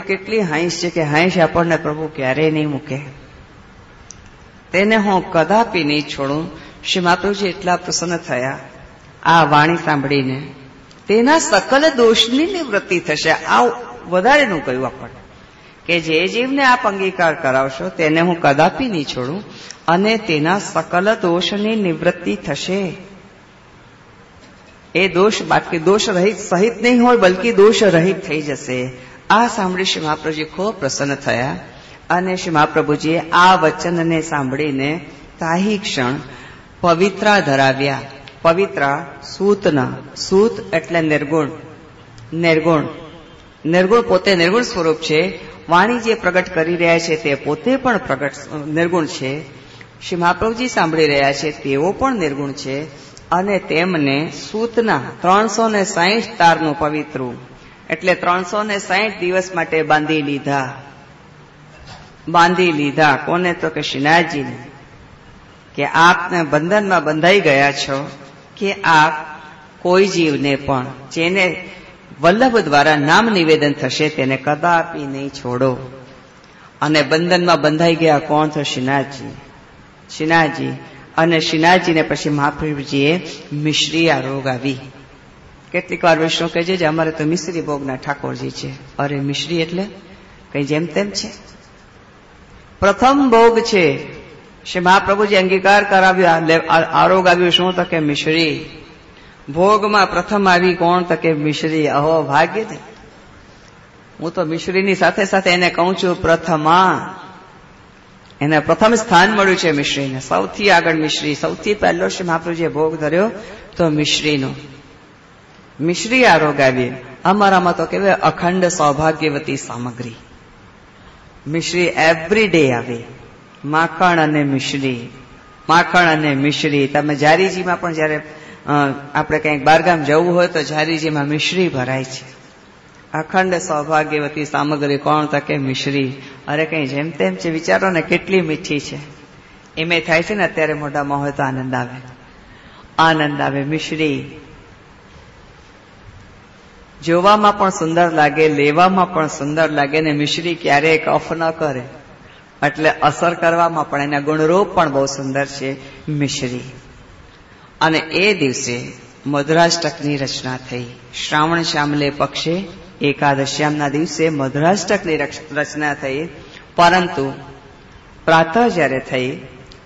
કેટલી હાંસ છે કે હાંસ આપણને પ્રભુ ક્યારેય નહીં મૂકે, તેને હું કદાપી નહીં છોડું. શ્રી મહાપ્રભુજી એટલા પ્રસન્ન થયા આ વાણી સાંભળીને. તેના સકલ દોષની નિવૃત્તિ થશે. આ વધારેનું કહ્યું આપણને કે જે જીવને આપ અંગીકાર કરાવશો તેને હું કદાપી નહીં છોડું અને તેના સકલ દોષની નિવૃત્તિ થશે. એ દોષ બાકી દોષ રહિત સહિત નહીં હોય, બલકી દોષ રહિત થઈ જશે. આ સાંભળી શ્રી મહાપ્રભુજી ખૂબ પ્રસન્ન થયા અને શ્રી મહાપ્રભુજીએ આ વચનને સાંભળીને તાહી ક્ષણ પવિત્રા ધરાવ્યા. પવિત્રા સૂતના, સૂત એટલે નિર્ગુણ. નિર્ગુણ પોતે નિર્ગુણ સ્વરૂપ છે. વાણી જે પ્રગટ કરી રહ્યા છે તે પોતે પણ પ્રગટ નિર્ગુણ છે. શ્રી મહાપ્રભુજી સાંભળી રહ્યા છે તેઓ પણ નિર્ગુણ છે. અને તેમને સૂતના 360 તારનું પવિત્રું એટલે 360 દિવસ માટે બાંધી લીધા. કોને? તો કે શ્રીનાથજીને, કે આપને બંધનમાં બંધાઈ ગયા છો કે આપ કોઈ જીવને પણ જેને વલ્લભ દ્વારા નામ નિવેદન થશે તેને કદાપી નહીં છોડો. અને બંધનમાં બંધાઈ ગયા કોણ? તો શ્રીનાથજી. અને શ્રીનાથજીને પછી મહાપ્રભુજીએ મિશ્રી આ રોગ આવી. કેટલીક વાર વિષ્ણુ કહે છે અમારે તો મિશ્રી ભોગના ઠાકોરજી છે. અરે મિશ્રી એટલે કઈ જેમ તેમ છે, પ્રથમ ભોગ છે. શ્રી મહાપ્રભુજી અંગીકાર કરાવ્યો. આરોગ આવ્યું શું? તો કે મિશ્રી. ભોગમાં પ્રથમ આવી કોણ? તો કે મિશ્રી. અહો ભાગ્ય ને! હું તો મિશ્રીની સાથે સાથે એને કહું છું પ્રથમા. એને પ્રથમ સ્થાન મળ્યું છે મિશ્રીને. સૌથી આગળ મિશ્રી. સૌથી પહેલો શ્રી મહાપ્રભુજીએ ભોગ ધર્યો તો મિશ્રીનો. મિશ્રી આરોગ આવી. અમારામાં તો કહેવાય અખંડ સૌભાગ્યવતી સામગ્રી. મિશ્રી એવરી ડે આવે. માખણ અને મિશ્રી. તમે જારીજીમાં પણ જયારે આપણે કંઈક બારગામ જવું હોય તો જારીજીમાં મિશ્રી ભરાય છે. અખંડ સૌભાગ્યવતી સામગ્રી કોણ? તો કે મિશ્રી. અરે કઈ જેમ તેમ છે. વિચારો ને કેટલી મીઠી છે. એમે થાય છે ને અત્યારે મોઢામાં હોય તો આનંદ આવે. મિશ્રી જોવામાં પણ સુંદર લાગે, લેવામાં પણ સુંદર લાગે ને મિશ્રી ક્યારેય કફ ન કરે એટલે અસર કરવામાં પણ એના ગુણરૂપ પણ બહુ સુંદર છે મિશ્રી. અને એ દિવસે મધુરાષ્ટકની રચના થઈ. શ્રાવણ શ્યામલે પક્ષે એકાદશ્યામના દિવસે મધુરાષ્ટકની રચના થઈ. પરંતુ પ્રાતઃ જ્યારે થઈ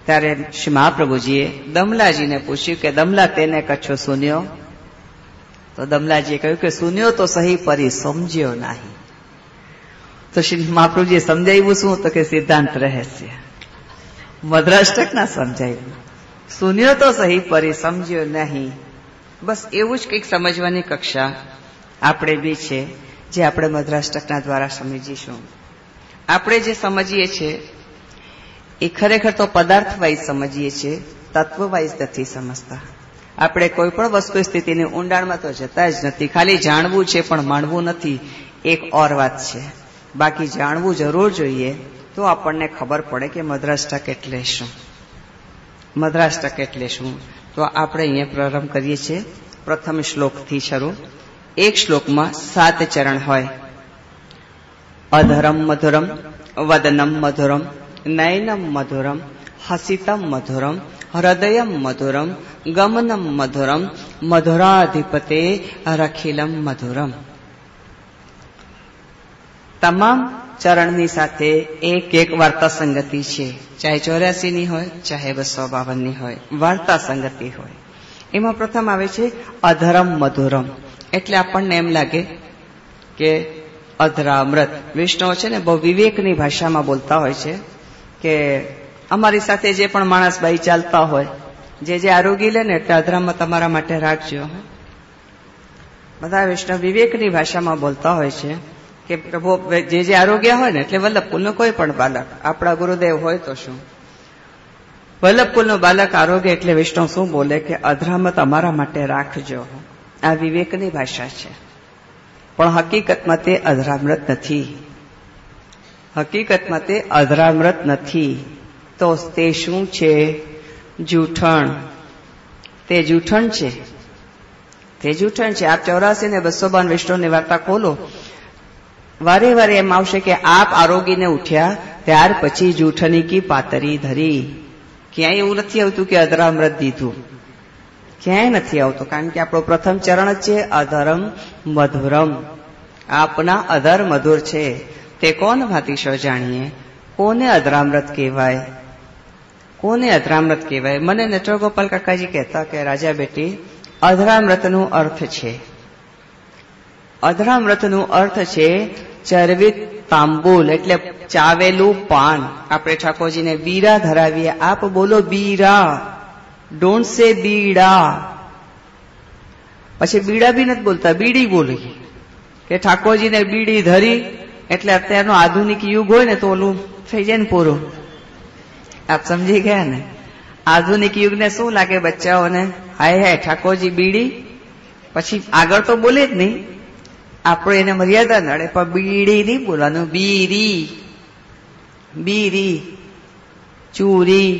ત્યારે શ્રી મહાપ્રભુજીએ દમલાજીને પૂછ્યું કે દમલા તેને કચ્છો સુન્યો? તો દમલાજીએ કહ્યું કે સુન્યો તો સહી પરી સમજ્યો નહીં. તો શ્રી મહાપ્રભુજીએ સમજાવ્યું શું? તો કે સિદ્ધાંત રહસ્ય. મધુરાષ્ટક ના સમજાવ્યું. સુન્યો તો સહી પરી સમજ્યો નહીં. બસ એવું જ કંઈક સમજવાની કક્ષા આપણે બી છે જે આપણે મધુરાષ્ટકના દ્વારા સમજીશું. આપણે જે સમજીએ છીએ એ ખરેખર તો પદાર્થ વાઇઝ સમજીએ છીએ, તત્વ વાઇઝ નથી સમજતા. આપણે કોઈ પણ વસ્તુ સ્થિતિની ઊંડાણમાં તો જતા જ નથી. ખાલી જાણવું છે પણ માણવું નથી, એક ઓર વાત છે. બાકી જાણવું જરૂર જોઈએ તો આપણને ખબર પડે કે મધુરાષ્ટક એટલે શું. તો આપણે અહીંયા પ્રારંભ કરીએ છીએ પ્રથમ શ્લોકથી શરૂ. એક શ્લોકમાં 7 ચરણ હોય. અધરમ મધુરમ, વદનમ મધુરમ, નયનમ મધુરમ, હસિતમ મધુરમ, હૃદયમ મધુરમ, ગમનમ મધુરમ, મધુરાધિપતે રખિલમ મધુરમ. તમામ ચરણની સાથે એક વાર્તા સંગતિ છે. ચાહે 84ની હોય, ચાહે 252ની હોય, વાર્તા સંગતિ હોય. એમાં પ્રથમ આવે છે અધરમ મધુરમ. એટલે આપણને એમ લાગે કે અધરામૃત. વિષ્ણુ છે ને બહુ વિવેકની ભાષામાં બોલતા હોય છે કે અમારી સાથે જે પણ માણસ બાઈ ચાલતા હોય, જે આરોગી લે ને એટલે અધરામૃત તમારા માટે રાખજો. બધા વિષ્ણુ વિવેકની ભાષામાં બોલતા હોય છે કે પ્રભુ જે આરોગ્ય હોય ને એટલે વલ્લભકુલનો કોઈ પણ બાલક, આપણા ગુરુદેવ હોય તો શું, વલ્લભકુલનું બાલક આરોગ્ય એટલે વિષ્ણુ શું બોલે કે અધરામૃત અમારા માટે રાખજો. આ વિવેકની ભાષા છે. પણ હકીકતમાં તે અધરામૃત નથી. તો તે શું છે? જૂઠણ. તે જૂઠણ છે. આપ 84 ને 252 વિષ્ણુની વાર્તા ખોલો વારે વારે એમ આવશે કે આપ આરોગીને ઉઠ્યા ત્યાર પછી જૂઠની કી પાતરી ધરી. ક્યાંય એવું નથી આવતું કે અધરામૃત દીધું, ક્યાંય નથી આવતું. કારણ કે આપણો પ્રથમ ચરણ જ છે અધરમ મધુરમ. આપના અધર મધુર છે તે કોણ ભાતીશો જાણીએ. કોને અધરામૃત કહેવાય, કોને અધરામૃત કહેવાય? મને નટવરગોપાલ કાકાજી કહેતા કે રાજા બેટી અધરામૃતનું અર્થ છે, અધરામૃતનું અર્થ છે ચરવિત તાંબુલ, એટલે ચાવેલું પાન. આપણે ઠાકોરજીને બીરા ધરાવીએ. આપ બોલો બીરા, ડોન્ટ સે બીડા. પછી બીડા બી નથી બોલતા, બીડી બોલીએ કે ઠાકોરજીને બીડી ધરી. એટલે અત્યારનો આધુનિક યુગ હોય ને તો ઓલું થઈ જાય ને પૂરું. આપ સમજી ગયા ને? આધુનિક યુગને શું લાગે બચ્ચાઓને? હાય હાય ઠાકોરજી બીડી, પછી આગળ તો બોલે જ નહીં. આપણે એને મર્યાદા નડે, પણ બીડી નહીં બોલવાનું, બીરી, બીરી, ચૂરી,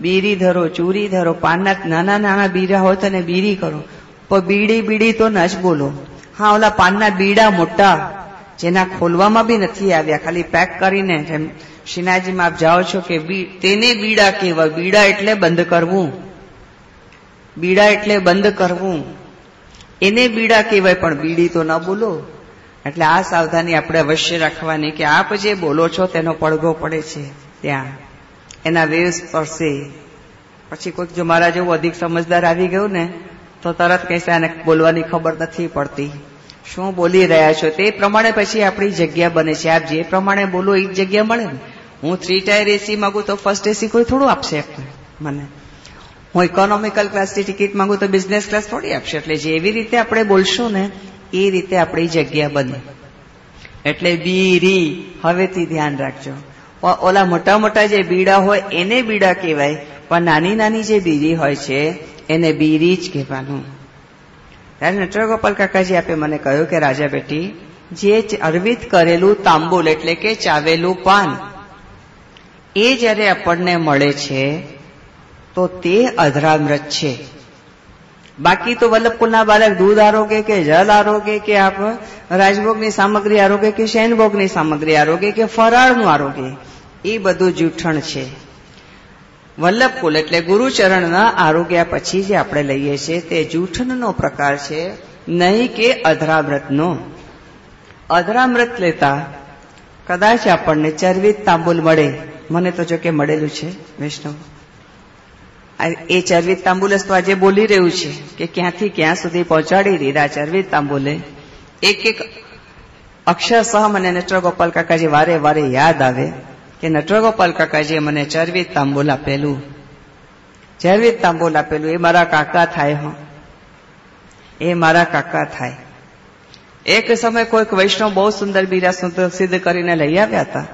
બીરી ધરો, ચૂરી ધરો. પાનના નાના નાના બીરા હોય તો એને બીરી કરો, પણ બીડી બીડી તો ન જ બોલો. હા, ઓલા પાનના બીડા મોટા જેના ખોલવામાં બી નથી આવ્યા, ખાલી પેક કરીને, જેમ શ્રીનાથજીમાં આપ જાઓ છો કે તેને બીડા કહેવાય. બીડા એટલે બંધ કરવું, બીડા એટલે બંધ કરવું, એને બીડા કહેવાય, પણ બીડી તો ન બોલો. એટલે આ સાવધાની આપણે અવશ્ય રાખવાની કે આપ જે બોલો છો તેનો પડઘો પડે છે ત્યાં, એના વેવ્સ પડશે. પછી કોઈક જો મારા જેવું અધિક સમજદાર આવી ગયું ને તો તરત કહેશે આને બોલવાની ખબર નથી પડતી, શું બોલી રહ્યા છો. તે પ્રમાણે પછી આપણી જગ્યા બને છે. આપ જે પ્રમાણે બોલો એ જ જગ્યા મળે ને. હું 3 ટાયર એસી માંગુ તો ફર્સ્ટ એસી કોઈ થોડું આપશે મને. હું ઇકોનોમિકલ ક્લાસની ટિકિટ માંગુ તો બિઝનેસ ક્લાસ થોડી આપશે. એટલે જેવી રીતે આપણે બોલશું ને એ રીતે આપણી જગ્યા બને. એટલે બીરી હવેથી ધ્યાન રાખજો. ઓલા મોટા મોટા જે બીડા હોય એને બીડા કહેવાય, પણ નાની નાની જે બીરી હોય છે એને બીરી જ કહેવાનું. ત્યારે નટવરગોપાલ કાકાજી આપે મને કહ્યું કે રાજા બેટી જે અર્વિત કરેલું તાંબુલ એટલે કે ચાવેલું પાન એ જયારે આપણને મળે છે તો તે અધરામૃત છે. બાકી તો વલ્લભકુલના બાળક દૂધ આરોગે કે જલ આરોગે કે આપ રાજભોગની સામગ્રી આરોગે કે શયનભોગની સામગ્રી આરોગે કે ફરાળનું આરોગે, એ બધું જૂઠણ છે. વલ્લભકુલ એટલે ગુરુચરણના આરોગ્યા પછી જે આપણે લઈએ છીએ તે જૂઠણનો પ્રકાર છે, નહીં કે અધરામૃતનો. અધરામૃત લેતા કદાચ આપણને ચરવિત તાંબુલ મળે. મને તો જો કે મળેલું છે વૈષ્ણવ. એ ચરવિત તાંબુલસ તો આજે બોલી રહ્યું છે કે ક્યાંથી ક્યાં સુધી પહોંચાડી દીધા ચરવિત તાંબુલે. એક એક અક્ષરસહ મને નટવરગોપાલ કાકાજી વારે વારે યાદ આવે કે નટવરગોપાલ કાકાજીએ મને ચરવિત તાંબુલ આપેલું, ચરવિત તાંબુલ આપેલું. એ મારા કાકા થાય, હો, એ મારા કાકા થાય. એક સમય કોઈક વૈષ્ણવ બહુ સુંદર બીરા સિદ્ધ કરીને લઈ આવ્યા હતા.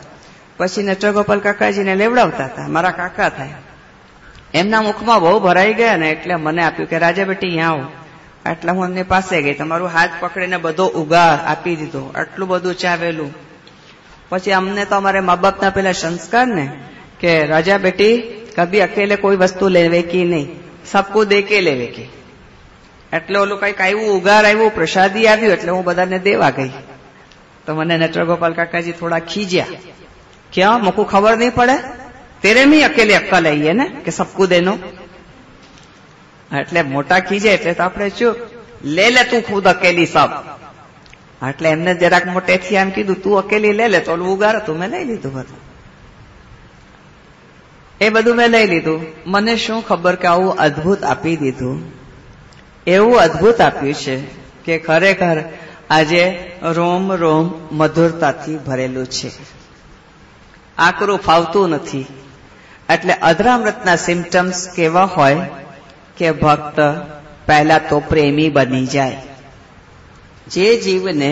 પછી નટવરગોપાલ કાકાજીને લેવડાવતા હતા, મારા કાકા થાય. એમના મુખમાં બહુ ભરાઈ ગયા ને એટલે મને આપ્યું કે રાજા બેટી અહીંયા આવો. એટલે હું એમની પાસે ગઈ, તમારું હાથ પકડીને બધો ઉગાર આપી દીધો, આટલું બધું ચાવેલું. પછી અમને તો અમારે મા બાપના પેલા સંસ્કાર ને કે રાજા બેટી કભી અકેલે કોઈ વસ્તુ લેવે કે નહીં, સબકો દે કે લેવે કે. એટલે ઓલું કઈક આવ્યું, ઉગાર આવ્યું, પ્રસાદી આવ્યું, એટલે હું બધાને દેવા ગઈ. તો મને નટવરગોપાલ કાકાજી થોડા ખીજ્યા. ક્યાં મોકું ખબર નહીં પડે, તેરે મી અકેલે અક્કલ આવીએ ને કે સબકુ દેનો. એટલે મોટા ખીજે એટલે તો આપણે ચૂપ, લે તું ખુદ અકેલી સબ. એટલે એમને જરાક મોટેથી આમ કીધું તું અકેલી લે તો ઓલું ઉગાર હતું, મેં લઈ લીધું બધું. એ બધું મેં લઈ લીધું. મને શું ખબર કે આવું અદભુત આપી દીધું. એવું અદભુત આપ્યું છે કે ખરેખર આજે રોમ રોમ મધુરતાથી ભરેલું છે. આકરું ફાવતું નથી. એટલે અધરામૃતના સિમ્ટમ્સ કેવા હોય કે ભક્ત પહેલા તો પ્રેમી બની જાય. જે જીવને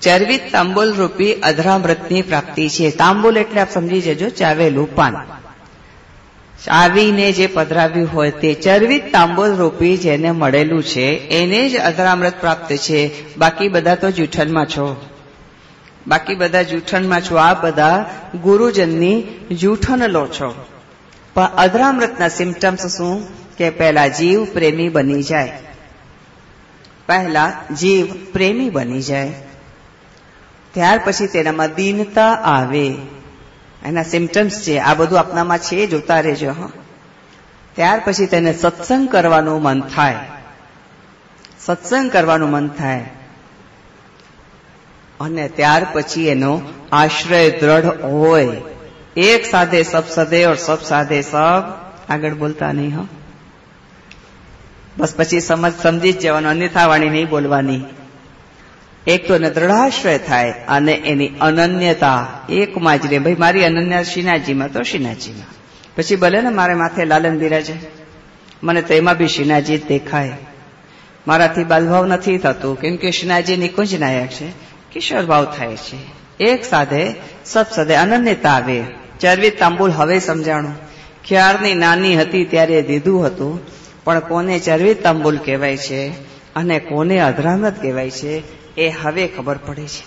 ચરવિત તાંબુલ રૂપી અધરામૃતની પ્રાપ્તિ છે. તાંબુલ એટલે આપ સમજી જજો ચાવેલું પાન. ચાવીને જે પધરાવ્યું હોય તે ચરવિત તાંબુલ રૂપી જેને મળેલું છે એને જ અધરામૃત પ્રાપ્ત છે. બાકી બધા તો જૂઠણમાં છો, બાકી બધા જૂઠણમાં છો. આ બધા ગુરુજનની જૂઠણ લો છો. પણ અધરામૃતના સિમ્ટમ્સ શું કે પહેલા જીવ પ્રેમી બની જાય, પહેલા જીવ પ્રેમી બની જાય. ત્યાર પછી તેનામાં દીનતા આવે. એના સિમ્ટમ્સ છે, આ બધું આપનામાં છે, જોતા રહેજો. હા, ત્યાર પછી તેને સત્સંગ કરવાનું મન થાય. સત્સંગ કરવાનું મન થાય અને ત્યાર પછી એનો આશ્રય દ્રઢ હોય. એક સાધે સબ સદે ઓર સબ સાધે સબ, આગળ બોલતા નહીં. હા, બસ પછી સમજી જ જવાનું, અન્યથા વાણી નહીં બોલવાની. એક તો એને દ્રઢાશ્રય થાય અને એની અનન્યતા એકમાં જ રે. ભાઈ મારી અનન્ય શ્રીનાથજીમાં તો શ્રીનાથજીમાં, પછી ભલે ને મારે માથે લાલન બિરાજે, મને તો એમાં બી શ્રીનાથજી જ દેખાય. મારાથી બાલભાવ નથી થતું, કેમ કે શ્રીનાથજી નિકુંજ નાયક છે, કિશોર ભાવ થાય છે. એક સાધે સબ સદે અનન્યતા આવે. ચરવી તાંબુલ હવે સમજાણું. ક્યારની નાની હતી ત્યારે દીધું હતું, પણ કોને ચરવી તાંબુલ કહેવાય છે અને કોને અધરામૃત કહેવાય છે એ હવે ખબર પડે છે.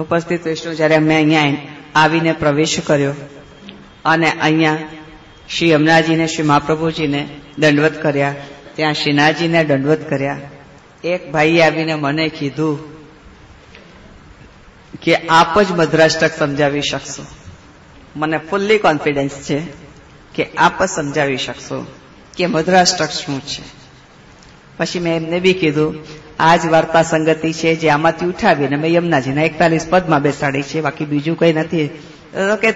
ઉપસ્થિત વિષ્ણુ જયારે અમે અહીંયા આવીને પ્રવેશ કર્યો અને અહીંયા શ્રી યમુનાજીને શ્રી મહાપ્રભુજીને દંડવત કર્યા, ત્યાં શ્રીનાથજીને દંડવત કર્યા. એક ભાઈએ આવીને મને કીધું કે આપ જ મધ્રાષ્ટક સમજાવી શકશો. મને ફુલ્લી કોન્ફિડન્સ છે કે આપ જ સમજાવી શકશો કે મધ્રાષ્ટક શું છે. પછી મેં એમને બી કીધું આ જ વાર્તા સંગતિ છે જે આમાંથી ઉઠાવીને મેં યમુનાજીના 41 પદમાં બેસાડી છે, બાકી બીજું કઈ નથી. કે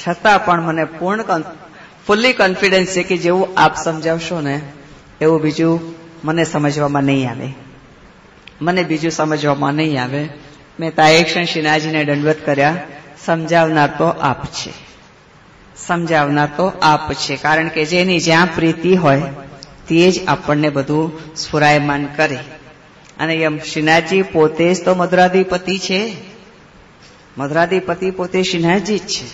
છતાં પણ મને ફુલ્લી કોન્ફિડન્સ છે કે જેવું આપ સમજાવશો ને એવું બીજું મને સમજવામાં નહીં આવે. મેં તાયેક્ષણ શ્રીનાથજીને દંડવત કર્યા. સમજાવનાર તો આપ છે, કારણ કે જેની જ્યાં પ્રીતિ હોય તે જ આપણને બધું સ્ફુરાયમાન કરે. અને એમ શ્રીનાથજી પોતે જ તો મધુરાધિપતિ છે. મધુરાધિપતિ પોતે શ્રીનાથજી જ છે.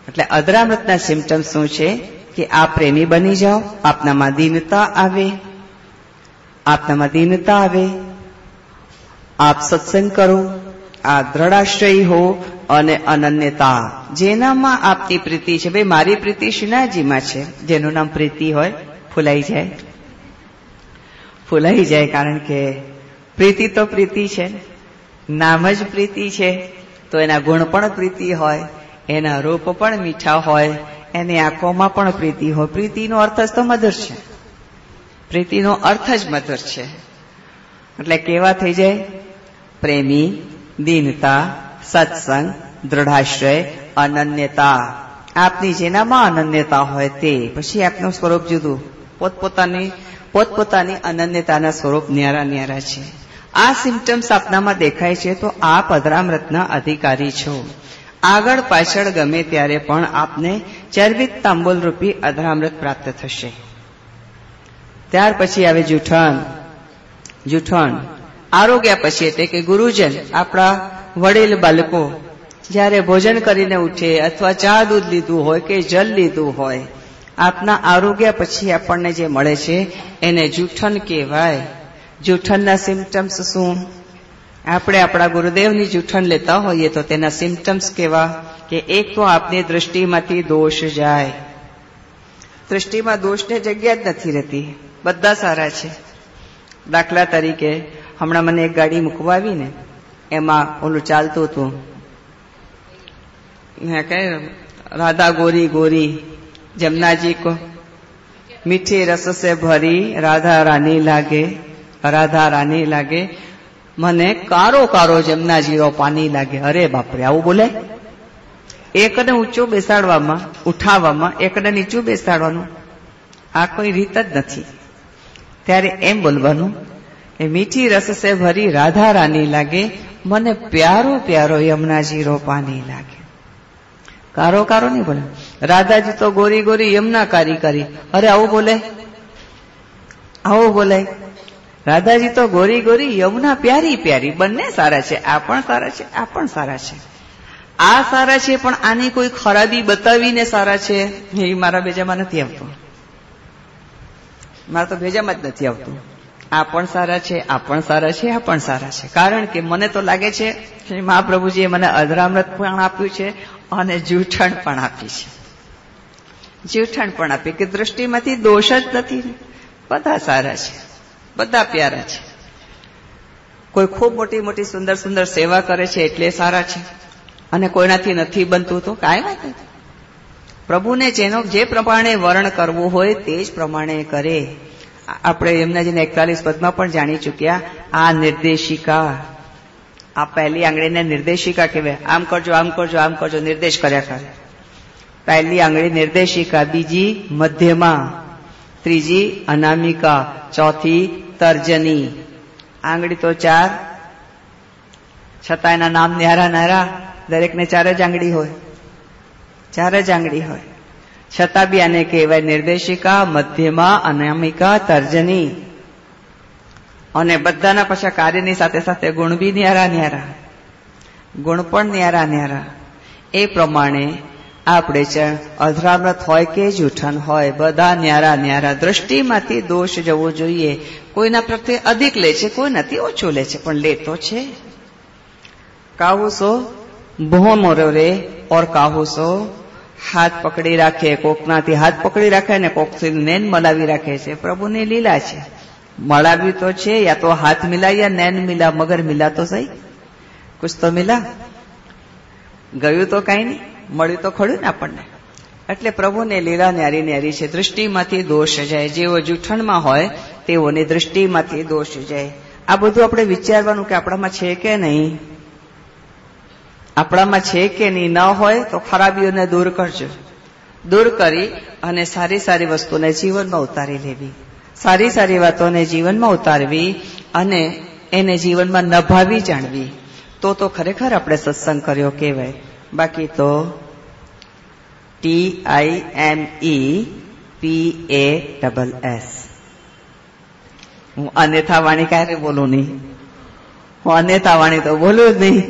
એટલે અધરામૃતના સિમ્ટમ્સ શું છે કે આપ પ્રેમી બની જાઓ, આપનામાં દીનતા આવે, આપ સત્સંગ કરો, આ દ્રઢાશ્રયી હો અને અનન્યતા, જેનામાં આપની પ્રીતિ છે. ભાઈ મારી પ્રીતિ શ્રીનાથજીમાં છે. જેનું નામ પ્રીતિ હોય ફૂલાઈ જાય, કારણ કે પ્રીતિ તો પ્રીતિ છે, નામ જ પ્રીતિ છે. તો એના ગુણ પણ પ્રીતિ હોય, એના રૂપ પણ મીઠા હોય, એની આંખોમાં પણ પ્રીતિ હોય. પ્રીતિનો અર્થ જ તો મધુર છે. પ્રીતિનો અર્થ જ મધુર છે. એટલે કેવા થઈ જાય? પ્રેમી, દીનતા, સત્સંગ, દ્રઢાશ્રય, અનન્યતા. આપની જેનામાં અનન્યતા હોય તે. પછી આપનું સ્વરૂપ જુદું, પોતપોતાની અનન્યતાના સ્વરૂપ ન્યારા છે. આ સિમ્ટમ્સ આપનામાં દેખાય છે તો આપ અધરામૃતના અધિકારી છો. આગળ પાછળ ગમે ત્યારે પણ આપને ચરવિત તાંબુલ રૂપી અધરામૃત પ્રાપ્ત થશે. ત્યાર પછી આવે જૂઠણ. આરોગ્ય પછી એટલે કે ગુરુજન, આપણા વડીલ બાળકો જ્યારે ભોજન કરીને ઉઠે અથવા ચા દૂધ લીધું હોય કે જલ લીધું હોય, આપના આરોગ્ય પછી આપણને જે મળે છે એને જૂઠણ કહેવાય. જૂઠણના સિમ્ટમ્સ શું? આપણે આપણા ગુરુદેવની જૂઠણ લેતા હોઈએ તો તેના સિમ્ટમ્સ કેવા? કે એક તો આપની દૃષ્ટિમાંથી દોષ જાય. દૃષ્ટિમાં દોષને જગ્યા જ નથી રહેતી, બધા સારા છે. દાખલા તરીકે હમણાં મને એક ગાડી મૂકવા આવી ને, એમાં ઓલું ચાલતું હતું, રાધા ગોરી ગોરી જમનાજી કો મીઠે રસ સે ભરી રાધા રાની લાગે, મને કારો કારો જમનાજીરો પાની લાગે. અરે બાપરે, આવું બોલે? એકને ઊંચું બેસાડવામાં, ઉઠાવવામાં, એકને નીચું બેસાડવાનું, આ કોઈ રીત જ નથી. ત્યારે એમ બોલવાનું, એ મીઠી રસ સે ભરી રાધા રાની લાગે, મને પ્યારો પ્યારો યમુનાજીરો પાની લાગે. કારો કારો નહીં બોલે. રાધાજી તો ગોરી ગોરી યમુના કારી. અરે આવું બોલે? રાધાજી તો ગોરી ગોરી યમુના પ્યારી પ્યારી. બંને સારા છે, આ પણ સારા છે, આ પણ સારા છે. આ સારા છે પણ આની કોઈ ખરાબી બતાવીને સારા છે એ મારા ભેજામાં નથી આવતું. મારા તો ભેજામાં જ નથી આવતું. આ પણ સારા છે, આ પણ સારા છે, આ પણ સારા છે. કારણ કે મને તો લાગે છે શ્રી મહાપ્રભુજીએ મને અધરામૃત પણ આપ્યું છે અને જૂઠણ પણ આપી કે દૃષ્ટિમાંથી દોષ જ નથી. બધા સારા છે, બધા પ્યારા છે. કોઈ ખૂબ મોટી મોટી સુંદર સુંદર સેવા કરે છે એટલે સારા છે, અને કોઈનાથી નથી બનતું તો કાંઈ વાત નથી. પ્રભુને જે પ્રમાણે વર્ણ કરવું હોય તે જ પ્રમાણે કરે. આપણે એમના 41 પદમાં પણ જાણી ચૂક્યા. આ નિર્દેશિકા, આ પહેલી આંગળીને નિર્દેશિકા કહેવાય. આમ કરજો, આમ કરજો, આમ કરજો, નિર્દેશ કર્યા કરે. પહેલી આંગળી નિર્દેશિકા, બીજી મધ્યમાં, ત્રીજી અનામિકા, ચોથી તર્જની. આંગળી તો 4, છતાં એના નામ ન્યારા ન્યારા. દરેકને 4 જ આંગળી હોય, 4 જ આંગળી હોય, છતાં બી આને કહેવાય નિર્દેશિકા, મધ્યમાં, અનામિકા, તર્જની. અને બધાના પાછા કાર્યની સાથે સાથે ગુણ બી ન્યારા ન્યારા, ગુણ પણ ન્યારા ન્યારા. એ પ્રમાણે આપણે અધરામ્રત હોય કે જૂઠન હોય, બધા ન્યારા ન્યારા. દ્રષ્ટિમાંથી દોષ જવો જોઈએ. કોઈના પ્રત્યે અધિક લે છે, કોઈ નથી ઓછું લે છે, પણ લે તો છે. કાહુસો ભો મોરો રે ઓર કાહુસો હાથ પકડી રાખે, કોકનાથી હાથ પકડી રાખે ને કોકથી નેન મલાવી રાખે છે. પ્રભુની લીલા છે. મલાવી તો છે, યા તો હાથ મિલા યા નેન મિલા, મગર મિલા તો સહી, કુછ તો મિલા. ગયું તો કઈ નહીં, મળ્યું તો ખડું ને આપણને. એટલે પ્રભુને લીલા ન્યારી ન્યારી છે. દૃષ્ટિમાંથી દોષ જાય. જેવો જૂઠણમાં હોય તેઓની દૃષ્ટિમાંથી દોષ જાય. આ બધું આપણે વિચારવાનું કે આપણામાં છે કે નહીં, આપણામાં છે કે નહીં. ન હોય તો ખરાબીઓને દૂર કરજો. દૂર કરી અને સારી સારી વસ્તુને જીવનમાં ઉતારી લેવી, સારી સારી વાતોને જીવનમાં ઉતારવી અને એને જીવનમાં નભાવી જાણવી. તો ખરેખર આપણે સત્સંગ કર્યો કહેવાય. બાકી તો TIMEPASS. હું અન્યથા વાણી ક્યારે બોલું નહીં, હું અન્યથા વાણી તો બોલું જ નહીં.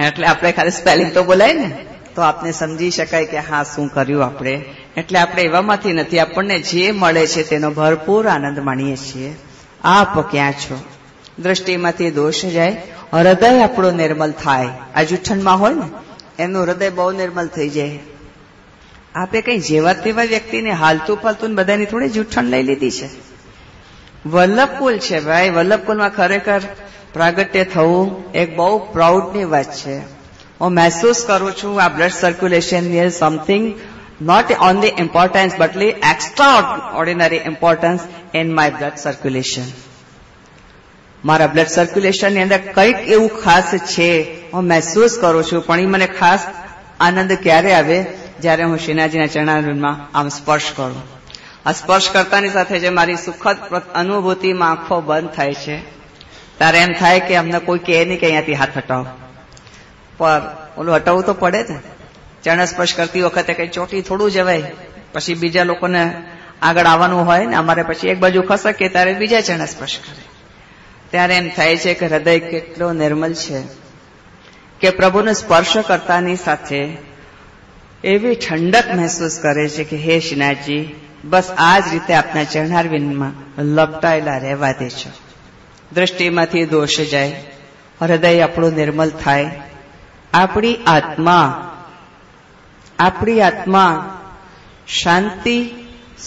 એટલે આપણે ખાલી સ્પેલિંગ તો બોલાય ને તો આપને સમજી શકાય કે હા શું કર્યું આપણે. એટલે આપણે એવામાંથી નથી, આપણને જે મળે છે તેનો ભરપૂર આનંદ માણીએ છીએ. આપ ક્યાં છો? દ્રષ્ટિમાંથી દોષ જાય, હૃદય આપણું નિર્મલ થાય. આ જૂઠણમાં હોય ને એમનું હૃદય બહુ નિર્મલ થઈ જાય. આપે કઈ જેવા તેવા વ્યક્તિને હાલતું ફાલતું બધાની થોડી જૂઠણ લઈ લીધી છે. વલ્લભકુલ છે ભાઈ. વલ્લભકુલમાં ખરેખર પ્રાગટ્ય થવું એક બહુ પ્રાઉડની વાત છે. હું મહેસૂસ કરું છું આ blood circulation is something not only importance but extraordinary importance in my blood circulation. મારા બ્લડ સર્ક્યુલેશનની અંદર કંઈક એવું ખાસ છે હું મહેસૂસ કરું છું. પણ એ મને ખાસ આનંદ ક્યારે આવે? જ્યારે હું શ્રીનાથજીના ચરણારવિંદમાં આમ સ્પર્શ કરું. આ સ્પર્શ કરતાની સાથે જે મારી સુખદ અનુભૂતિમાં આંખો બંધ થાય છે ત્યારે એમ થાય કે અમને કોઈ કહે નહીં કે અહીંયાથી હાથ હટાવો, પર ઓલું હટાવવું તો પડે ને. ચરણ સ્પર્શ કરતી વખતે કઈ ચોટી થોડું જવાય, પછી બીજા લોકોને આગળ આવવાનું હોય ને. અમારે પછી એક બાજુ ખસકે ત્યારે બીજા ચરણ સ્પર્શ કરે. ત્યારે એમ થાય છે કે હૃદય કેટલો નિર્મલ છે કે પ્રભુને સ્પર્શ કરતાની સાથે એવી ઠંડક મહેસૂસ કરે છે કે હે શ્રીનાથજી, બસ આ જ રીતે આપના ચરણારવિંદમાં લપટાયેલા રહેવા દે છો. દ્રષ્ટિમાંથી દોષ જાય, હૃદય આપણું નિર્મલ થાય, આપણી આત્મા શાંતિ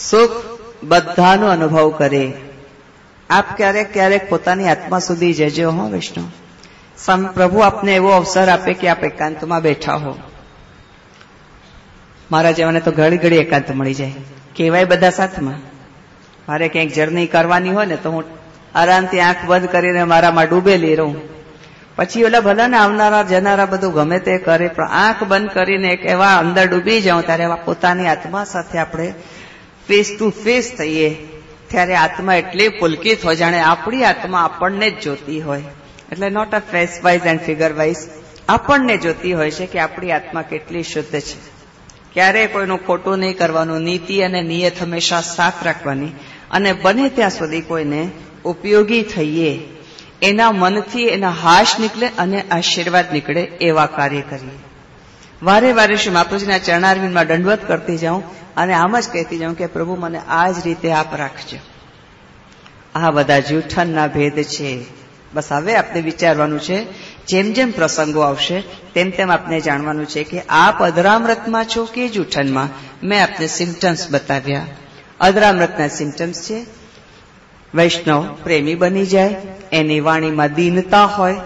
સુખ બધાનો અનુભવ કરે. આપ ક્યારેક ક્યારેક પોતાની આત્મા સુધી જજો હો વિષ્ણુ. પ્રભુ આપને એવો અવસર આપે કે આપ એકાંતમાં બેઠા હો. મારા જેવાને તો ઘડી ઘડી એકાંત મળી જાય. કહેવાય બધા સાથમાં. મારે ક્યાંક જર્ની કરવાની હોય ને તો હું આરામથી આંખ બંધ કરીને મારામાં ડૂબેલી રહું. પછી ઓલા ભલા ને આવનારા જનારા બધું ગમે તે કરે, પણ આંખ બંધ કરીને એક એવા અંદર ડૂબી જાઉં ત્યારે પોતાની આત્મા સાથે આપણે ફેસ ટુ ફેસ થઈએ. ત્યારે આત્મા એટલી પુલકિત હોય જાણે આપણી આત્મા આપણને જ જોતી હોય. એટલે not a face wise and figure wise આપણને જોતી હોય છે કે આપણી આત્મા કેટલી શુદ્ધ છે. ક્યારેય કોઈનું ખોટું નહીં કરવાનું, નીતિ અને નિયત હંમેશા સાથ રાખવાની, અને બને ત્યાં સુધી કોઈને ઉપયોગી થઈએ, એના મનથી એના હાશ નીકળે અને આશીર્વાદ નીકળે એવા કાર્ય કરીએ. વારે વારે શ્રી મહાપ્રભુજીના ચરણારવિંદમાં દંડવત કરતી જાઉં અને આમ જ કહેતી જાઉં કે પ્રભુ મને આ જ રીતે આપ રાખજો. આ બધા જૂઠણના ભેદ છે. બસ હવે આપણે વિચારવાનું છે. જેમ જેમ પ્રસંગો આવશે તેમ તેમ આપને જાણવાનું છે કે આપ અધરામૃતમાં છો કે જૂઠણમાં. મેં આપને સિમ્ટમ્સ બતાવ્યા. અધરામૃતના સિમ્ટમ્સ છે વૈષ્ણવ પ્રેમી બની જાય, એની વાણીમાં દીનતા હોય,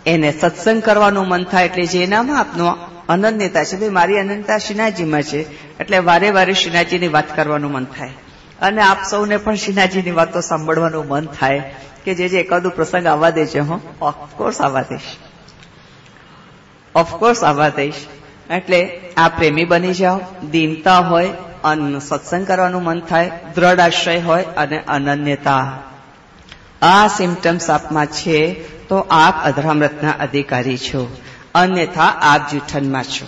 એને સત્સંગ કરવાનું મન થાય. એટલે જેનામાં આપનો અનન્યતા છે, ભાઈ મારી અનન્યતા શ્રીનાથજીમાં છે, એટલે વારે વારે શ્રીનાથજીની વાત કરવાનું મન થાય. અને આપ સૌને પણ શ્રીનાથજીની વાતો સાંભળવાનું મન થાય કે જે એકાદું પ્રસંગ આવવા દે છે. હું ઓફકોર્સ આવવા દઈશ, ઓફકોર્સ આવવા દઈશ. એટલે આ પ્રેમી બની જાઓ, દીનતા હોય, સત્સંગ કરવાનું મન થાય, દ્રઢ આશ્રય હોય અને અનન્યતા. આ સિમ્ટમ્સ આપમાં છે તો આપ અધરામૃતના અધિકારી છો, અન્યથા આપ જૂઠણમાં છો.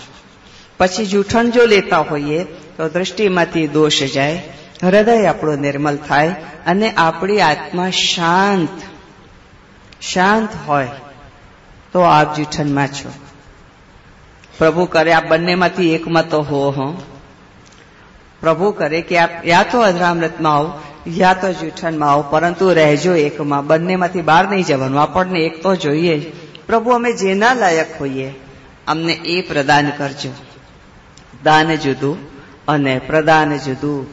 પછી જૂઠણ જો લેતા હોઈએ તો દૃષ્ટિમાંથી દોષ જાય, હૃદય આપણું નિર્મલ થાય અને આપણી આત્મા શાંત હોય તો આપ જૂઠણમાં છો. પ્રભુ કરે આપ બંનેમાંથી એકમાં તો હો. પ્રભુ કરે કે આપ યા તો અધરામૃતમાં આવો યા તો જૂઠણમાં આવો, પરંતુ રહેજો એકમાં, બંનેમાંથી બહાર નહીં જવાનું. આપણને એક તો જોઈએ. પ્રભુ અમે જેના લાયક હોઈએ અમને એ પ્રદાન કરજો. દાન જુદું અને પ્રદાન જુદું.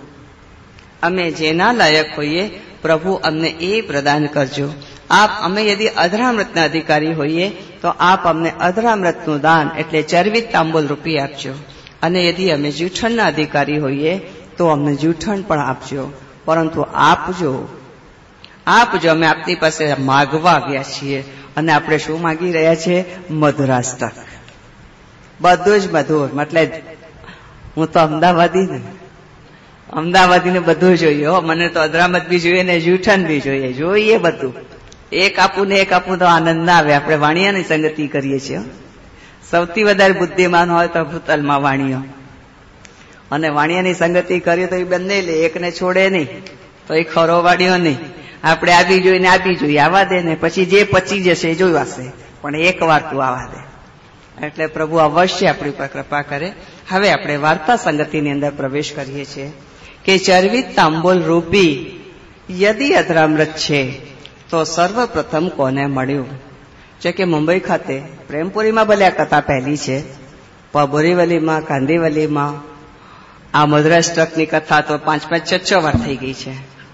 અમે જેના લાયક હોઈએ પ્રભુ અમને એ પ્રદાન કરજો. આપ અમે યદિ અધરામૃતના અધિકારી હોઈએ તો આપ અમને અધરામૃતનું દાન એટલે ચરવિત તાંબુલ રૂપી આપજો. અને યદિ અમે જૂઠણના અધિકારી હોઈએ તો અમને જૂઠણ પણ આપજો, પરંતુ આપજો. અમે આપની પાસે માગવા ગયા છીએ અને આપણે શું માગી રહ્યા છીએ? મધુરાષ્ટક. બધું જ મધુર. મતલબ હું તો અમદાવાદીને બધું જોઈએ. મને તો અધરામત બી જોઈએ ને જૂઠણ બી જોઈએ બધું. એક આપું ને એક આપું તો આનંદ ના આવે. આપણે વાણિયાની સંગતિ કરીએ છીએ. સૌથી વધારે બુદ્ધિમાન હોય તો ભૂતલમાં વાણિયો, અને વાણિયાની સંગતિ કરીએ તો એ બંને લે, એકને છોડે નહીં તો એ ખરો વાણિયો નહીં. આપણે આપી જોઈએ આવવા દે ને પછી જે પચી જશે એ જોવાશે, પણ એક વાર તું આવવા દે. એટલે પ્રભુ અવશ્ય આપણી પર કૃપા કરે. હવે આપણે વાર્તા સંગતિની અંદર પ્રવેશ કરીએ છીએ કે ચરવિત તાંબુલ રૂપી યદિ અધરામૃત છે તો સર્વપ્રથમ કોને મળ્યું? જે કે મુંબઈ ખાતે પ્રેમપુરીમાં ભલે આ કથા પહેલી છે, પણ બોરીવલીમાં, કાંદીવલીમાં આ મધુરાષ્ટકની કથા તો 5-5, 6 વાર થઈ ગઈ છે.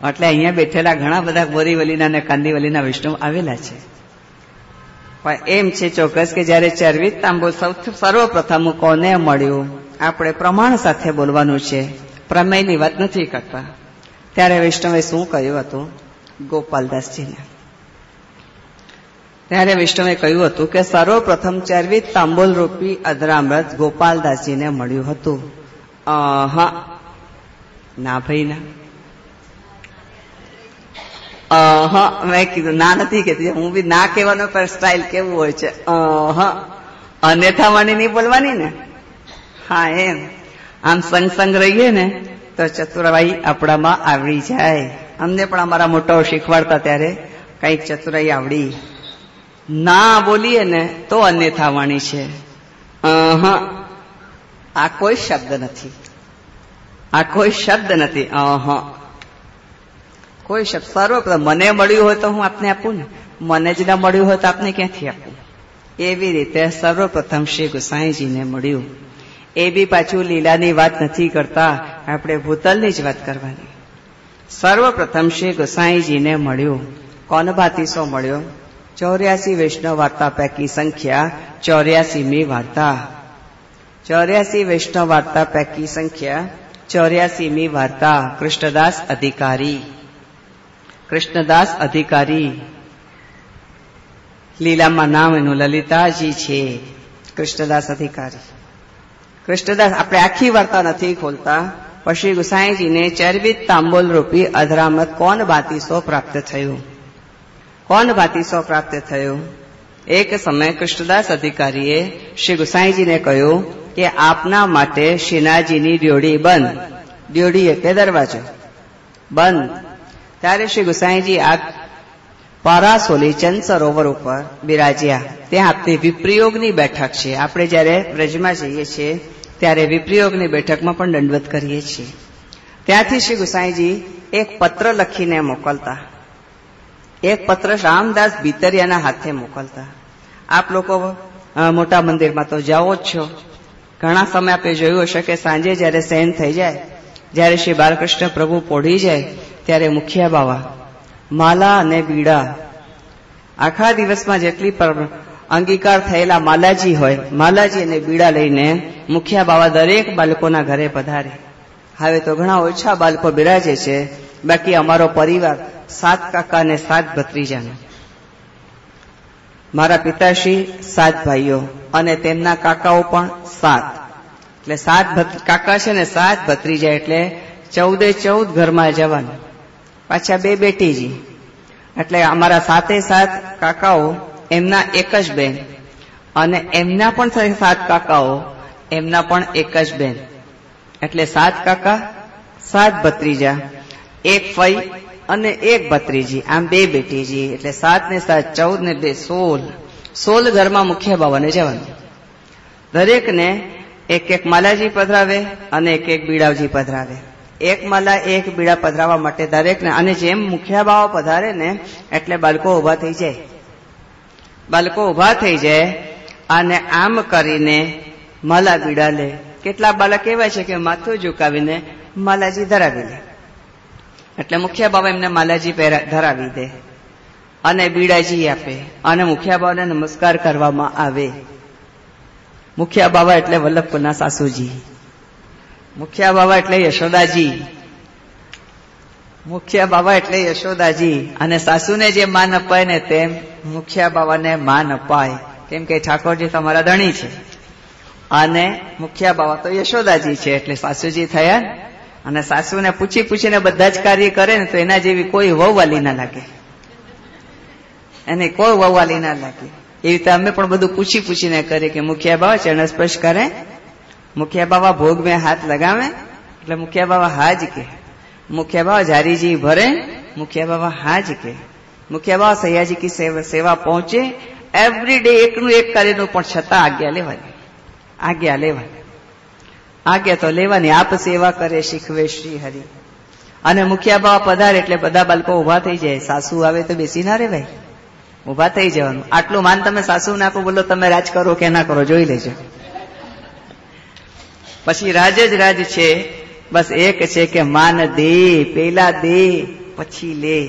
એટલે અહીંયા બેઠેલા ઘણા બધા બોરીવલીના અને કાંદીવલીના વૈષ્ણવ આવેલા છે. પણ એમ છે ચોક્કસ કે જયારે ચરવિત તાંબુલ સર્વપ્રથમ કોને મળ્યું, આપણે પ્રમાણ સાથે બોલવાનું છે, પ્રમેયની વાત નથી કરતા. ત્યારે વૈષ્ણવે શું કહ્યું હતું? ગોપાલદાસજીને. ત્યારે વૈષ્ણવે કહ્યું હતું કે સર્વપ્રથમ ચરવિત તાંબુલ રૂપી અધરામૃત ગોપાલદાસજીને મળ્યું હતું. ના ભાઈ ના. મેં કીધું ના નથી કહેતી, હું બી ના કહેવાનો પર સ્ટાઇલ કેવું હોય છે. અન્યથા વાણી નહીં બોલવાની ને. હા એમ આમ સંગ રહીએ ને તો ચતુરાઈ આપણામાં આવડી જાય. અમને પણ અમારા મોટાઓ શીખવાડતા ત્યારે કઈક ચતુરાઈ આવડી. ના બોલીએ ને તો અન્યથા વાણી છે. આ કોઈ શબ્દ નથી, આ કોઈ શબ્દ નથી. કોઈ શબ્દ. સર્વપ્રથમ મને મળ્યું હોય તો હું આપને આપું ને, મને જ ના મળ્યું હોય તો આપને ક્યાંથી આપું? એવી રીતે સર્વપ્રથમ શ્રી ગુસાઈજીને મળ્યું. એ બી પાછું લીલાની વાત નથી કરતા, આપણે ભૂતલની જ વાત કરવાની. સર્વપ્રથમ શ્રી ગુસાઈજીને મળ્યું. કોણ ભાતીસો મળ્યો? 84 વૈષ્ણવ વાર્તા પૈકી સંખ્યા 84મી વાર્તા. 84 વૈષ્ણવ વાર્તા પૈકી સંખ્યા 84મી વાર્તા. કૃષ્ણદાસ અધિકારી. કૃષ્ણદાસ અધિકારી લીલામાં નામ એનું લલિતાજી છે. કૃષ્ણદાસ અધિકારી. કૃષ્ણદાસ આપણે આખી વાર્તા નથી ખોલતા. પછી ગુસાઈજીને ચરવિત તાંબુલ રૂપી અધરામત કોણ ભાતીસો પ્રાપ્ત થયું? કોણ ભાતીસો પ્રાપ્ત થયું? એક સમય કૃષ્ણદાસ અધિકારીએ શ્રી ગુસાઈજીને કહ્યું કે આપના માટે શ્રીનાથજીની ડ્યોડી બંધ. ડ્યોડી એટલે દરવાજો બંધ. ત્યારે શ્રી ગુસાઈજી આ પારાસોલી ચંદ સરોવર ઉપર બિરાજ્યા. ત્યાં આપણી વિપ્રયોગની બેઠક છે. આપણે જયારે વ્રજમાં જઈએ છીએ ત્યારે વિપ્રયોગની બેઠકમાં પણ દંડવત કરીએ છીએ. ત્યાંથી શ્રી ગુસાઈજી એક પત્ર લખીને મોકલતા. એક પત્ર રામદાસ ભીતરિયાના હાથે મોકલતા. આપ લોકો મોટા મંદિરમાં તો જાઓ જ છો. ઘણા સમય આપણે જોયું હશે કે સાંજે જયારે શયન થઈ જાય, જયારે શ્રી બાલકૃષ્ણ પ્રભુ પોઢી જાય ત્યારે મુખિયા બાવા માલા અને બીડા આખા દિવસમાં જેટલી અંગીકાર થયેલા માલાજી હોય, માલાજી અને બીડા લઈને મુખિયા બાવા દરેક બાળકોના ઘરે પધારે. હવે તો ઘણા ઓછા બાળકો બિરાજે છે, બાકી અમારો પરિવાર 7 કાકા અને 7 ભત્રીજાનો. મારા પિતાશ્રી 7 ભાઈઓ અને તેમના કાકાઓ પણ 7, એટલે 7 કાકા છે ને 7 ભત્રીજા, એટલે 14 ઘરમાં જવાનું. પાછા 2 બેટીજી, એટલે અમારા 7 કાકાઓ, એમના એક જ બેન, અને એમના પણ 7 કાકાઓ, એમના પણ એક જ બેન, એટલે 7 કાકા 7 ભત્રીજા, 1 ફઈ અને 1 ભત્રીજી, આમ 2 બેટીજી, એટલે 7 ને 7 14 ને 2 16 ઘરમાં મુખ્ય બાવાને જવાનું. દરેકને એક માલાજી પધરાવે અને એક બીડાવજી પધરાવે. 1 માલા 1 બીડા પધરાવવા માટે દરેકને, અને જેમ મુખ્ય બાવા પધારે ને એટલે બાળકો ઉભા થઈ જાય. બાળકો ઉભા થઈ જાય અને આમ કરીને માલા બીડા લે. કેટલા બાળક એવા છે કે માથું ઝુકાવીને માલાજી ધરાવી લે, એટલે મુખ્ય બાવા એમને માલાજી ધરાવી દે અને બીડાજી આપે અને મુખ્ય બાવાને નમસ્કાર કરવામાં આવે. મુખ્ય બાવા એટલે વલ્લભપુરના સાસુજી, મુખ્ય બાવા એટલે યશોદાજી, મુખ્ય બાવા એટલે યશોદાજી. અને સાસુને જે માન અપાય ને તેમ મુખ્ય બાવાને માન અપાય, કેમ કે ઠાકોરજી તમારા ધણી છે અને મુખ્ય બાવા તો યશોદાજી છે, એટલે સાસુજી થયા. અને સાસુને પૂછીને બધા જ કાર્ય કરે ને તો એના જેવી કોઈ વહુવાલી ના લાગે, એને કોઈ વહુવાલી ના લાગે. એવી રીતે અમે પણ બધું પૂછીને કરીએ કે મુખ્ય બાવા ચરણ સ્પર્શ કરે, મુખ્ય બાવા ભોગ में હાથ લગાવે એટલે મુખ્ય બાવા હાજ કે, મુખ્ય બાવા જારીજી ભરે, મુખ્ય બાવા હાજ કે, મુખ્ય બાવા સૈયાજી કી સેવા પહોંચે. એવરી ડે એકનું એક કાર્યનું પણ છતાં આજ્ઞા લેવાની, આજ્ઞા તો લેવાની. આપ સેવા કરે શીખવે શ્રી હરિ. અને મુખ્ય બાવા પધારે એટલે બધા બાળકો ઉભા થઈ જાય. સાસુ આવે તો બેસી ના રે ભાઈ, ઉભા થઈ જવાનું. આટલું માન તમે સાસુ નાખો, બોલો તમે રાજ કરો કે ના કરો જોઈ લેજો. પછી રાજ જ રાજ છે, બસ એક છે કે માન દે, પેલા દે પછી લે.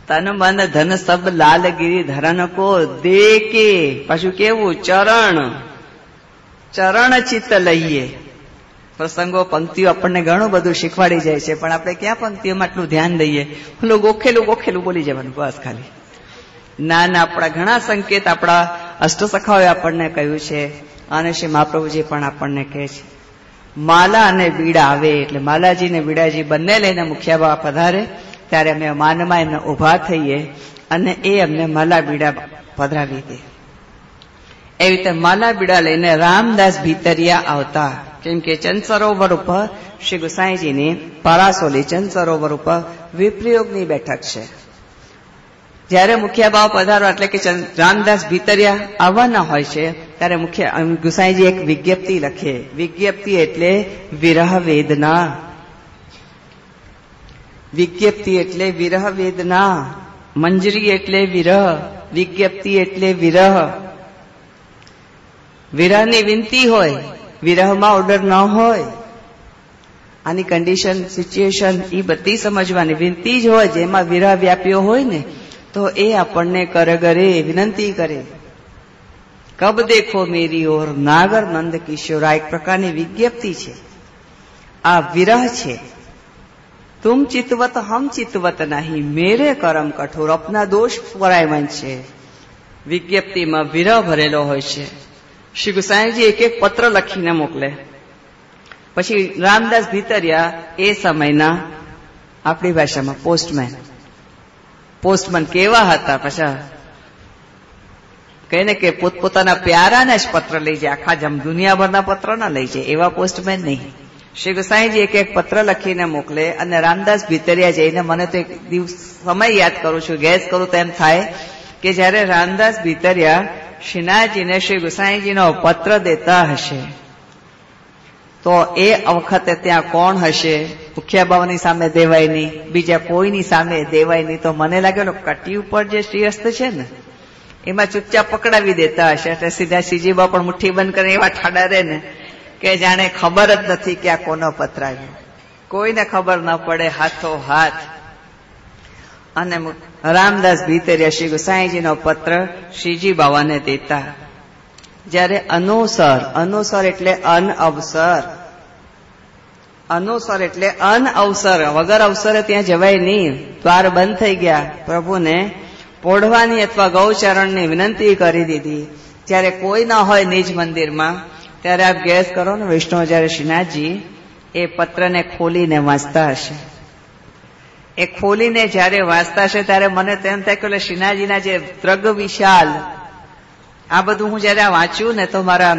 તન મન ધન સબ લાલગીરી ધરન કો દે કે, પાછું કેવું, ચરણ ચિત્ત લઈએ. પ્રસંગો પંક્તિઓ આપણને ઘણું બધું શીખવાડી જાય છે, પણ આપણે ક્યાં પંક્તિઓમાં આટલું ધ્યાન દઈએ. પેલું ગોખેલું બોલી જવાનું બસ ખાલી. ના, આપણા ઘણા સંકેત આપણા અષ્ટસખાઓએ આપણને કહ્યું છે અને શ્રી મહાપ્રભુજી પણ આપણને કહે છે. માલા અને બીડા આવે એટલે માલાજી ને બીડાજી બંને લઈને મુખ્ય બાવા પધારે ત્યારે અમે માનમાં એમને ઉભા થઈએ અને એ અમને માલા બીડા પધરાવી દે. એવી રીતે માલા બીડા લઈને રામદાસ ભીતરિયા આવતા, કેમ કે ચંદ સરોવર ઉપર શ્રી ગુસાઈજીની પારાસોલી ચંદ સરોવર ઉપર વિપ્રયોગની બેઠક છે. જયારે મુખ્ય બાવા પધારો એટલે કે રામદાસ ભીતરિયા આવવાના હોય છે ત્યારે મુખ્ય ગુસાઈજી એક વિજ્ઞપ્તિ લખે. વિજ્ઞપ્તિ એટલે વિરહ વેદના, વિજ્ઞપ્તિ એટલે વિરહ વેદના, મંજરી એટલે વિરહ, વિજ્ઞપ્તિ એટલે વિરહ. વિરહની વિનંતી હોય, વિરહમાં ઓર્ડર ન હોય. આની કન્ડિશન, સિચ્યુએશન એ બધી સમજવાની. વિનંતી જ હોય, જેમાં વિરહ વ્યાપ્યો હોય ને તો એ આપણને કરગરે વિનંતી કરે. કબ દેખો મેરી ઓર નાગર નંદ કિશોર, આ એક પ્રકારની વિજ્ઞપ્તિ છે. આ વિરહ છે. તુમ ચિતવત હમ ચિતવત નહીં, મેરે કરમ કઠોર, અપના દોષ પરાયમન છે. વિજ્ઞપ્તિમાં વિરહ ભરેલો હોય છે. શ્રી ગુસાઈજી એક પત્ર લખીને મોકલે. પછી રામદાસ ભીતરિયા એ સમયના આપણી ભાષામાં પોસ્ટમેન કેવા હતા, પછી કહે ને કે પોતપોતાના પ્યારાના જ પત્ર લઈ જાય, આખા દુનિયાભરના પત્ર ના લઈ જાય, એવા પોસ્ટમેન નહીં. શ્રી ગુસાઈજી એક પત્ર લખીને મોકલે અને રામદાસ ભીતરિયા જઈને, મને તો એક દિવસ સમય યાદ કરું છું, ગેસ કરું તો એમ થાય કે જયારે રામદાસ ભીતરિયા શ્રીનાથજીને શ્રી ગુસાઈજીનો પત્ર દેતા હશે તો એ વખતે ત્યાં કોણ હશે? મુખ્ય બાવાની સામે દેવાય નહીં, બીજા કોઈની સામે દેવાય નહીં. તો મને લાગેલો કટી ઉપર જે શ્રીહસ્ત છે ને એમાં ચૂપચાપ પકડાવી દેતા હશે, એટલે સીધા શ્રીજીબા પણ મુઠ્ઠી બંધ કરે એવા ઠાડા રહે ને કે જાણે ખબર જ નથી કે આ કોનો પત્ર આવ્યો. કોઈને ખબર ન પડે. હાથો હાથ અને રામદાસ ભીતરિયા શ્રી ગુસાઈજીનો પત્ર શ્રીજી બાવાને દેતા. જ્યારે અનુસર એટલે અનઅવસર, અનુસર એટલે અનઅવસર, વગર અવસરે ત્યાં જવાય નહીં. દ્વાર બંધ થઈ ગયા. પ્રભુને પોઢવાની અથવા ગૌચરણની વિનંતી કરી દીધી. જ્યારે કોઈ ન હોય નિજ મંદિરમાં, ત્યારે આપ ગેસ કરો ને, વિષ્ણુઆચાર્ય શ્રીનાથજી એ પત્રને ખોલીને વાંચતા હશે. એ ખોલીને જયારે વાંચતા હશે ત્યારે મને તેમ થાય કે શ્રીનાથજીના જે ત્રગ વિશાલ, આ બધું હું જયારે વાંચ્યું ને તો મારા